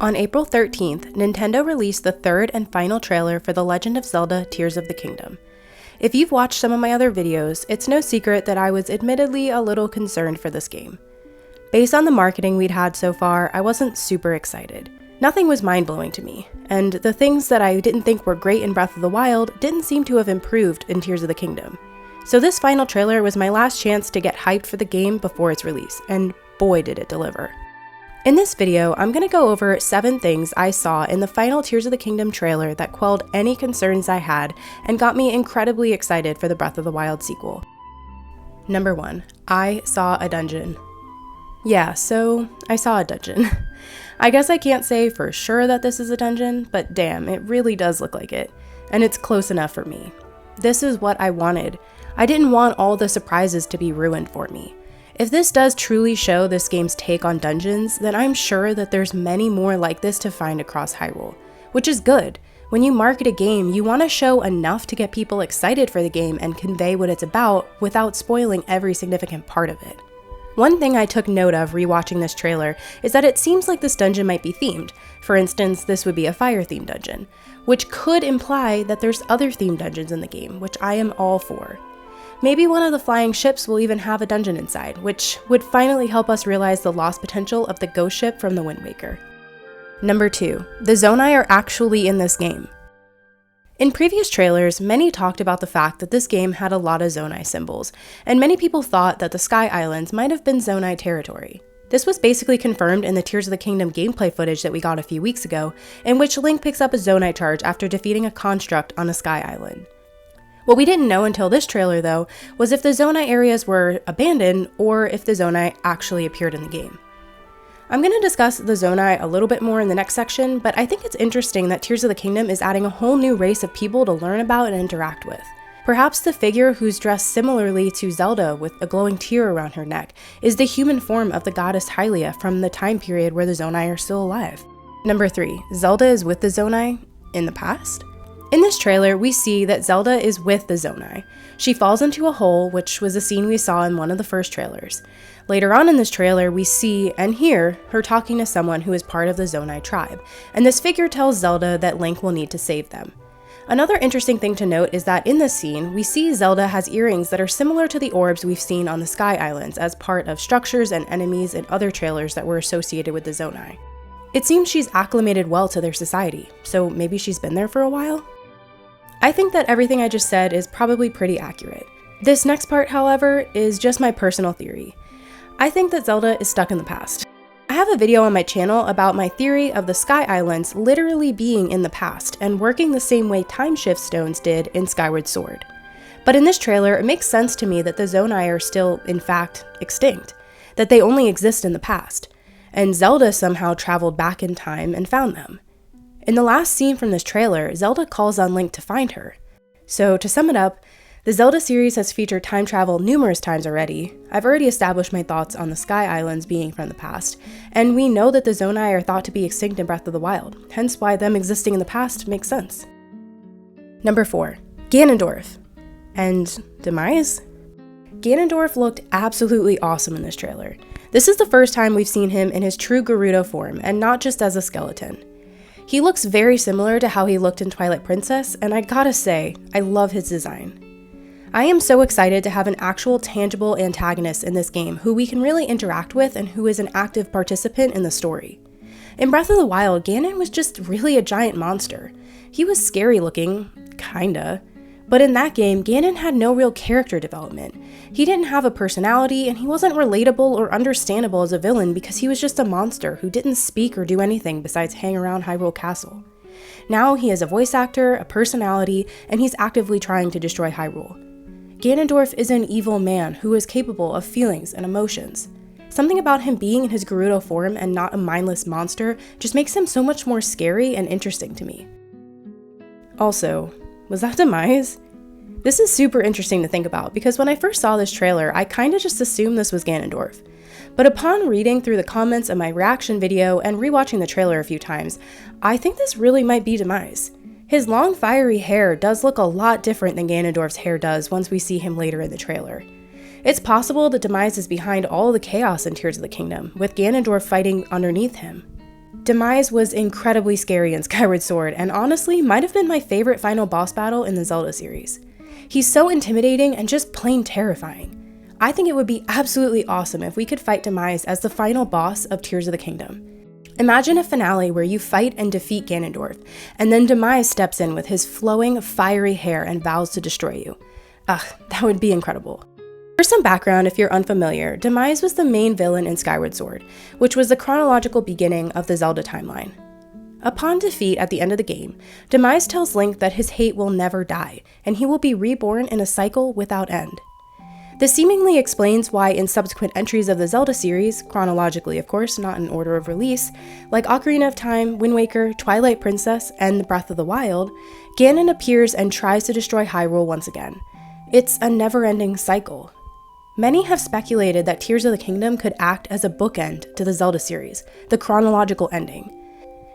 On April 13th, Nintendo released the third and final trailer for The Legend of Zelda: Tears of the Kingdom. If you've watched some of my other videos, it's no secret that I was admittedly a little concerned for this game. Based on the marketing we'd had so far, I wasn't super excited. Nothing was mind-blowing to me, and the things that I didn't think were great in Breath of the Wild didn't seem to have improved in Tears of the Kingdom. So this final trailer was my last chance to get hyped for the game before its release, and boy did it deliver. In this video, I'm going to go over 7 things I saw in the final Tears of the Kingdom trailer that quelled any concerns I had and got me incredibly excited for the Breath of the Wild sequel. Number 1. I saw a dungeon. Yeah, so I saw a dungeon. I guess I can't say for sure that this is a dungeon, but damn, it really does look like it. And it's close enough for me. This is what I wanted. I didn't want all the surprises to be ruined for me. If this does truly show this game's take on dungeons, then I'm sure that there's many more like this to find across Hyrule, which is good. When you market a game, you want to show enough to get people excited for the game and convey what it's about without spoiling every significant part of it. One thing I took note of rewatching this trailer is that it seems like this dungeon might be themed. For instance, this would be a fire-themed dungeon, which could imply that there's other themed dungeons in the game, which I am all for. Maybe one of the flying ships will even have a dungeon inside, which would finally help us realize the lost potential of the ghost ship from the Wind Waker. Number 2. The Zonai are actually in this game. In previous trailers, many talked about the fact that this game had a lot of Zonai symbols, and many people thought that the Sky Islands might have been Zonai territory. This was basically confirmed in the Tears of the Kingdom gameplay footage that we got a few weeks ago, in which Link picks up a Zonai charge after defeating a construct on a Sky Island. What we didn't know until this trailer, though, was if the Zonai areas were abandoned or if the Zonai actually appeared in the game. I'm going to discuss the Zonai a little bit more in the next section, but I think it's interesting that Tears of the Kingdom is adding a whole new race of people to learn about and interact with. Perhaps the figure who's dressed similarly to Zelda with a glowing tear around her neck is the human form of the goddess Hylia from the time period where the Zonai are still alive. Number 3. Zelda is with the Zonai in the past? In this trailer, we see that Zelda is with the Zonai. She falls into a hole, which was a scene we saw in one of the first trailers. Later on in this trailer, we see and hear her talking to someone who is part of the Zonai tribe, and this figure tells Zelda that Link will need to save them. Another interesting thing to note is that in this scene, we see Zelda has earrings that are similar to the orbs we've seen on the Sky Islands as part of structures and enemies in other trailers that were associated with the Zonai. It seems she's acclimated well to their society, so maybe she's been there for a while? I think that everything I just said is probably pretty accurate. This next part, however, is just my personal theory. I think that Zelda is stuck in the past. I have a video on my channel about my theory of the Sky Islands literally being in the past and working the same way time shift stones did in Skyward Sword. But in this trailer, it makes sense to me that the Zonai are still, in fact, extinct, that they only exist in the past, and Zelda somehow traveled back in time and found them. In the last scene from this trailer, Zelda calls on Link to find her. So to sum it up, the Zelda series has featured time travel numerous times already. I've already established my thoughts on the Sky Islands being from the past, and we know that the Zonai are thought to be extinct in Breath of the Wild, hence why them existing in the past makes sense. Number 4. Ganondorf. And Demise? Ganondorf looked absolutely awesome in this trailer. This is the first time we've seen him in his true Gerudo form, and not just as a skeleton. He looks very similar to how he looked in Twilight Princess, and I gotta say, I love his design. I am so excited to have an actual tangible antagonist in this game who we can really interact with and who is an active participant in the story. In Breath of the Wild, Ganon was just really a giant monster. He was scary looking, kinda. But in that game, Ganon had no real character development. He didn't have a personality, and he wasn't relatable or understandable as a villain because he was just a monster who didn't speak or do anything besides hang around Hyrule Castle. Now he is a voice actor, a personality, and he's actively trying to destroy Hyrule. Ganondorf is an evil man who is capable of feelings and emotions. Something about him being in his Gerudo form and not a mindless monster just makes him so much more scary and interesting to me. Also, was that Demise? This is super interesting to think about because when I first saw this trailer, I kinda just assumed this was Ganondorf. But upon reading through the comments of my reaction video and rewatching the trailer a few times, I think this really might be Demise. His long fiery hair does look a lot different than Ganondorf's hair does once we see him later in the trailer. It's possible that Demise is behind all the chaos in Tears of the Kingdom, with Ganondorf fighting underneath him. Demise was incredibly scary in Skyward Sword, and honestly might have been my favorite final boss battle in the Zelda series. He's so intimidating and just plain terrifying. I think it would be absolutely awesome if we could fight Demise as the final boss of Tears of the Kingdom. Imagine a finale where you fight and defeat Ganondorf, and then Demise steps in with his flowing, fiery hair and vows to destroy you. Ugh, that would be incredible. For some background, if you're unfamiliar, Demise was the main villain in Skyward Sword, which was the chronological beginning of the Zelda timeline. Upon defeat at the end of the game, Demise tells Link that his hate will never die, and he will be reborn in a cycle without end. This seemingly explains why in subsequent entries of the Zelda series, chronologically of course, not in order of release, like Ocarina of Time, Wind Waker, Twilight Princess, and Breath of the Wild, Ganon appears and tries to destroy Hyrule once again. It's a never-ending cycle. Many have speculated that Tears of the Kingdom could act as a bookend to the Zelda series, the chronological ending.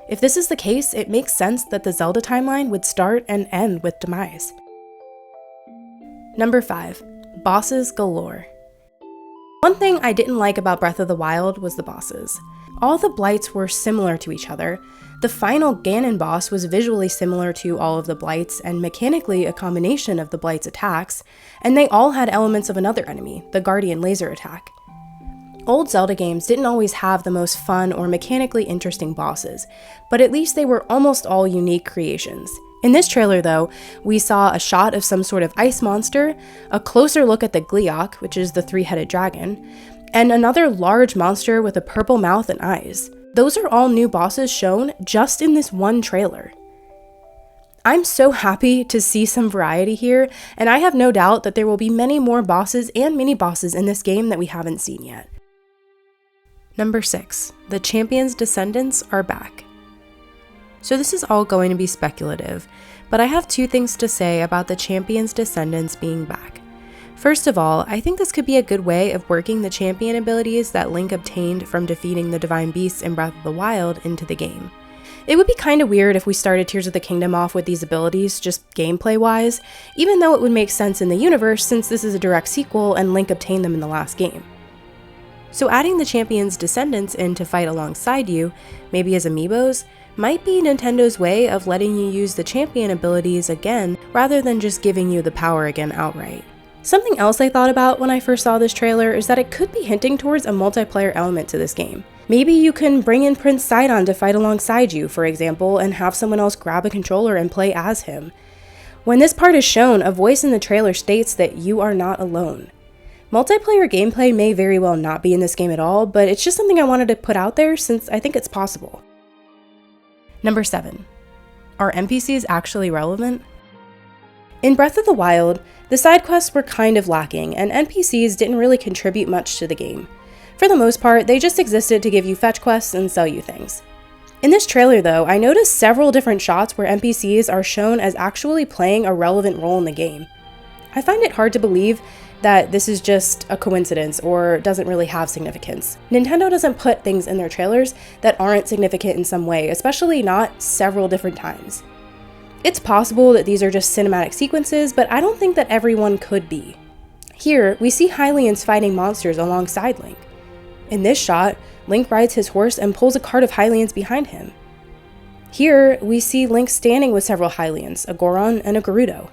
If this is the case, it makes sense that the Zelda timeline would start and end with Demise. Number 5. Bosses galore. One thing I didn't like about Breath of the Wild was the bosses. All the blights were similar to each other. The final Ganon boss was visually similar to all of the blights and mechanically a combination of the blights' attacks, and they all had elements of another enemy, the Guardian laser attack. Old Zelda games didn't always have the most fun or mechanically interesting bosses, but at least they were almost all unique creations. In this trailer though, we saw a shot of some sort of ice monster, a closer look at the Gleeok, which is the three-headed dragon, and another large monster with a purple mouth and eyes. Those are all new bosses shown just in this one trailer. I'm so happy to see some variety here, and I have no doubt that there will be many more bosses and mini-bosses in this game that we haven't seen yet. Number 6. The Champions' Descendants are back. So this is all going to be speculative, but I have two things to say about the Champions' Descendants being back. First of all, I think this could be a good way of working the champion abilities that Link obtained from defeating the Divine Beasts in Breath of the Wild into the game. It would be kinda weird if we started Tears of the Kingdom off with these abilities, just gameplay-wise, even though it would make sense in the universe since this is a direct sequel and Link obtained them in the last game. So adding the Champions' Descendants in to fight alongside you, maybe as amiibos, might be Nintendo's way of letting you use the champion abilities again rather than just giving you the power again outright. Something else I thought about when I first saw this trailer is that it could be hinting towards a multiplayer element to this game. Maybe you can bring in Prince Sidon to fight alongside you, for example, and have someone else grab a controller and play as him. When this part is shown, a voice in the trailer states that you are not alone. Multiplayer gameplay may very well not be in this game at all, but it's just something I wanted to put out there since I think it's possible. Number 7. Are NPCs actually relevant? In Breath of the Wild, the side quests were kind of lacking, and NPCs didn't really contribute much to the game. For the most part, they just existed to give you fetch quests and sell you things. In this trailer though, I noticed several different shots where NPCs are shown as actually playing a relevant role in the game. I find it hard to believe that this is just a coincidence or doesn't really have significance. Nintendo doesn't put things in their trailers that aren't significant in some way, especially not several different times. It's possible that these are just cinematic sequences, but I don't think that everyone could be. Here, we see Hylians fighting monsters alongside Link. In this shot, Link rides his horse and pulls a cart of Hylians behind him. Here, we see Link standing with several Hylians, a Goron and a Gerudo.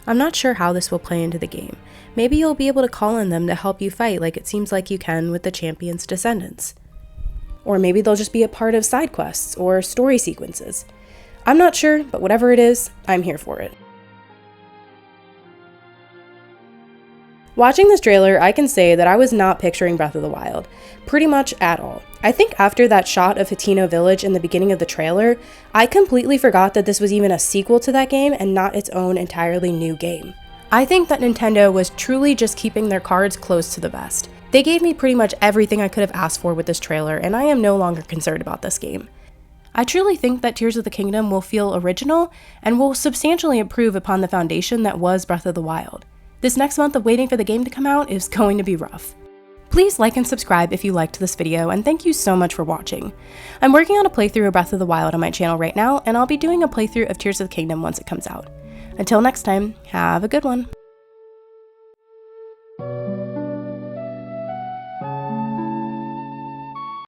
I'm not sure how this will play into the game. Maybe you'll be able to call on them to help you fight like it seems like you can with the Champions' Descendants. Or maybe they'll just be a part of side quests or story sequences. I'm not sure, but whatever it is, I'm here for it. Watching this trailer, I can say that I was not picturing Breath of the Wild, pretty much at all. I think after that shot of Hateno Village in the beginning of the trailer, I completely forgot that this was even a sequel to that game and not its own entirely new game. I think that Nintendo was truly just keeping their cards close to the vest. They gave me pretty much everything I could have asked for with this trailer, and I am no longer concerned about this game. I truly think that Tears of the Kingdom will feel original and will substantially improve upon the foundation that was Breath of the Wild. This next month of waiting for the game to come out is going to be rough. Please like and subscribe if you liked this video, and thank you so much for watching. I'm working on a playthrough of Breath of the Wild on my channel right now, and I'll be doing a playthrough of Tears of the Kingdom once it comes out. Until next time, have a good one.